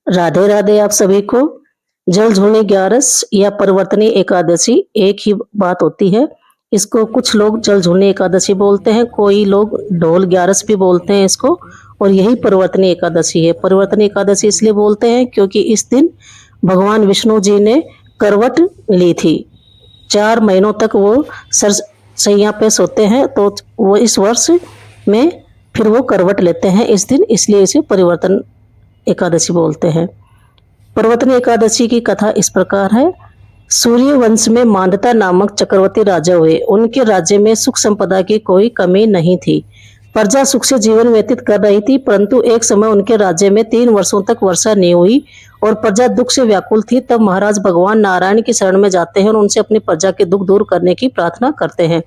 राधे राधे आप सभी को। जल झूलने ग्यारस या परिवर्तनीय एकादशी एक ही बात होती है। इसको कुछ लोग जल झूलने एकादशी बोलते हैं, कोई लोग ढोल ग्यारस भी बोलते हैं इसको। और यही परिवर्तनीय एकादशी है। परिवर्तनीय एकादशी इसलिए बोलते हैं क्योंकि इस दिन भगवान विष्णु जी ने करवट ली थी। 4 महीनों तक वो शैया पे सोते हैं, तो वो इस वर्ष में फिर वो करवट लेते हैं इस दिन, इसलिए इसे परिवर्तन एकादशी बोलते हैं। परिवर्तनीय एकादशी की कथा इस प्रकार है। सूर्य वंश में मांधाता नामक चक्रवर्ती राजा हुए। उनके राज्य में सुख संपदा की कोई कमी नहीं थी। प्रजा सुख से जीवन व्यतीत कर रही थी, परंतु एक समय उनके राज्य में 3 वर्षों तक वर्षा नहीं हुई और प्रजा दुख से व्याकुल थी। तब महाराज भगवान नारायण की शरण में जाते हैं और उनसे अपनी प्रजा के दुख दूर करने की प्रार्थना करते हैं।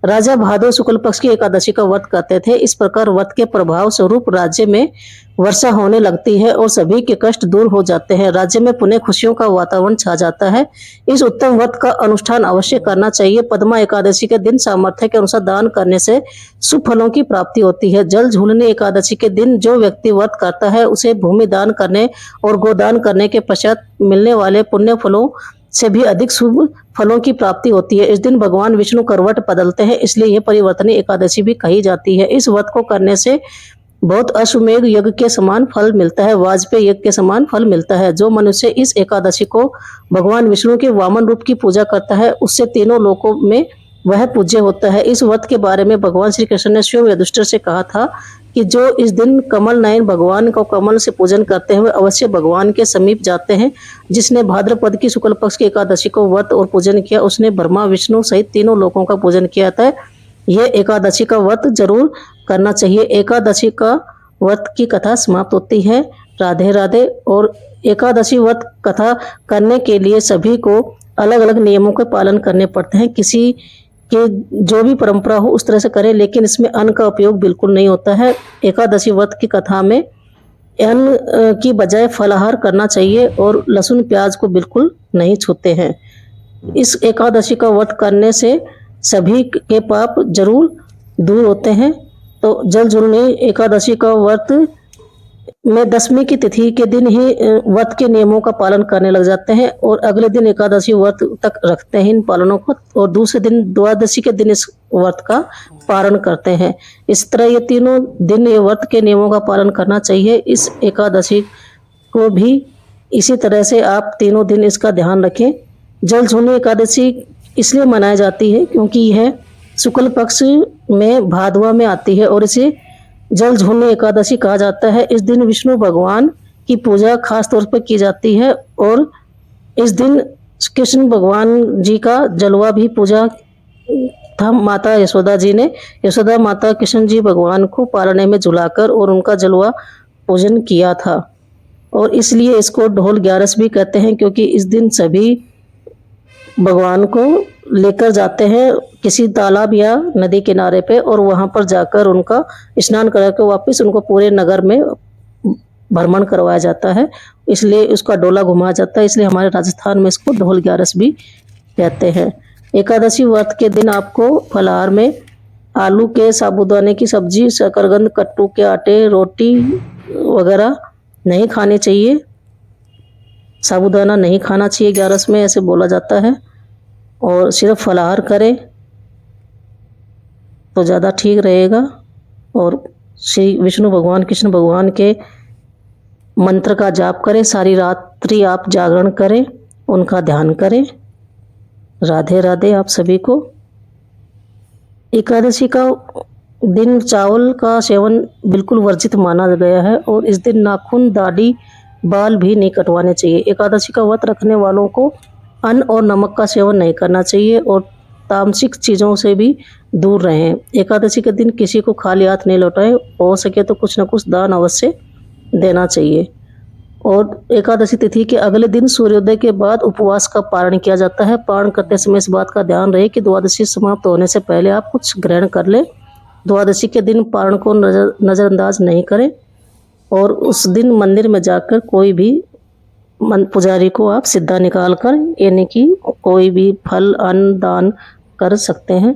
राजा भादो शुक्ल पक्ष की एकादशी का व्रत करते थे। इस प्रकार व्रत के प्रभाव स्वरूप राज्य में वर्षा होने लगती है और सभी के कष्ट दूर हो जाते हैं। राज्य में पुनः खुशियों का वातावरण छा जाता है। इस उत्तम व्रत का अनुष्ठान अवश्य करना चाहिए। पद्मा एकादशी के दिन सामर्थ्य के अनुसार दान करने से शुभ फलों की प्राप्ति होती है। जल झूलने एकादशी के दिन जो व्यक्ति व्रत करता है उसे भूमि दान करने और गोदान करने के पश्चात मिलने वाले पुण्य फलों से भी अधिक शुभ फलों की प्राप्ति होती है। इस दिन भगवान विष्णु करवट बदलते हैं, इसलिए यह परिवर्तनीय एकादशी भी कही जाती है। इस व्रत को करने से बहुत अश्वमेघ यज्ञ के समान फल मिलता है, वाजपेयी यज्ञ के समान फल मिलता है। जो मनुष्य इस एकादशी को भगवान विष्णु के वामन रूप की पूजा करता है उससे तीनों लोकों में वह पूज्य होता है। इस व्रत के बारे में भगवान श्री कृष्ण ने स्वयं युधिष्ठिर से कहा था कि जो इस दिन कमल नयन भगवान को कमल से पूजन करते हुए अवश्य भगवान के समीप जाते हैं। जिसने भाद्रपद की शुक्ल पक्ष की एकादशी को व्रत और पूजन किया उसने ब्रह्मा विष्णु सहित तीनों लोकों का पूजन किया था। यह एकादशी का व्रत जरूर करना चाहिए। एकादशी का व्रत की कथा समाप्त होती है। राधे राधे। और एकादशी व्रत कथा करने के लिए सभी को अलग अलग नियमों के पालन करने पड़ते हैं। किसी के जो भी परंपरा हो उस तरह से करें, लेकिन इसमें अन्न का उपयोग बिल्कुल नहीं होता है। एकादशी व्रत की कथा में अन्न की बजाय फलाहार करना चाहिए और लहसुन प्याज को बिल्कुल नहीं छूते हैं। इस एकादशी का व्रत करने से सभी के पाप जरूर दूर होते हैं। तो जल झूलने एकादशी का व्रत में दशमी की तिथि के दिन ही व्रत के नियमों का पालन करने लग जाते हैं और अगले दिन एकादशी व्रत तक रखते हैं इन पालनों को, और दूसरे दिन द्वादशी के दिन इस व्रत का पालन करते हैं। इस तरह ये तीनों दिन ये व्रत के नियमों का पालन करना चाहिए। इस एकादशी को भी इसी तरह से आप तीनों दिन इसका ध्यान रखें। जल झूलने एकादशी इसलिए मनाई जाती है क्योंकि यह शुक्ल पक्ष में भादवा में आती है और इसे जल झूलने एकादशी कहा जाता है। इस दिन विष्णु भगवान की पूजा खास तौर पर की जाती है और इस दिन कृष्ण भगवान जी का जलवा भी पूजा था माता यशोदा जी ने। यशोदा माता कृष्ण जी भगवान को पालने में झुलाकर और उनका जलवा पूजन किया था और इसलिए इसको ढोल ग्यारस भी कहते हैं, क्योंकि इस दिन सभी भगवान को लेकर जाते हैं किसी तालाब या नदी किनारे पे और वहां पर जाकर उनका स्नान करके वापस उनको पूरे नगर में भ्रमण करवाया जाता है, इसलिए उसका डोला घुमाया जाता है। इसलिए हमारे राजस्थान में इसको ढोल ग्यारस भी कहते हैं। एकादशी व्रत के दिन आपको फलाहार में आलू के साबूदाने की सब्जी, शकरकंद, कट्टू के आटे, रोटी वगैरह नहीं खाने चाहिए। साबूदाना नहीं खाना चाहिए ग्यारस में, ऐसे बोला जाता है, और सिर्फ फलाहार करें तो ज़्यादा ठीक रहेगा। और श्री विष्णु भगवान कृष्ण भगवान के मंत्र का जाप करें। सारी रात्रि आप जागरण करें, उनका ध्यान करें। राधे राधे आप सभी को। एकादशी का दिन चावल का सेवन बिल्कुल वर्जित माना गया है और इस दिन नाखून, दाढ़ी, बाल भी नहीं कटवाने चाहिए। एकादशी का व्रत रखने वालों को अन्न और नमक का सेवन नहीं करना चाहिए और तामसिक चीज़ों से भी दूर रहें। एकादशी के दिन किसी को खाली हाथ नहीं लौटाएं, हो सके तो कुछ न कुछ दान अवश्य देना चाहिए। और एकादशी तिथि के अगले दिन सूर्योदय के बाद उपवास का पारण किया जाता है। पारण करते समय इस बात का ध्यान रहे कि द्वादशी समाप्त होने से पहले आप कुछ ग्रहण कर लें। द्वादशी के दिन पारण को नज़रअंदाज नहीं करें और उस दिन मंदिर में जाकर कोई भी पुजारी को आप सिद्धा निकाल कर यानी कि कोई भी फल अन्न दान कर सकते हैं।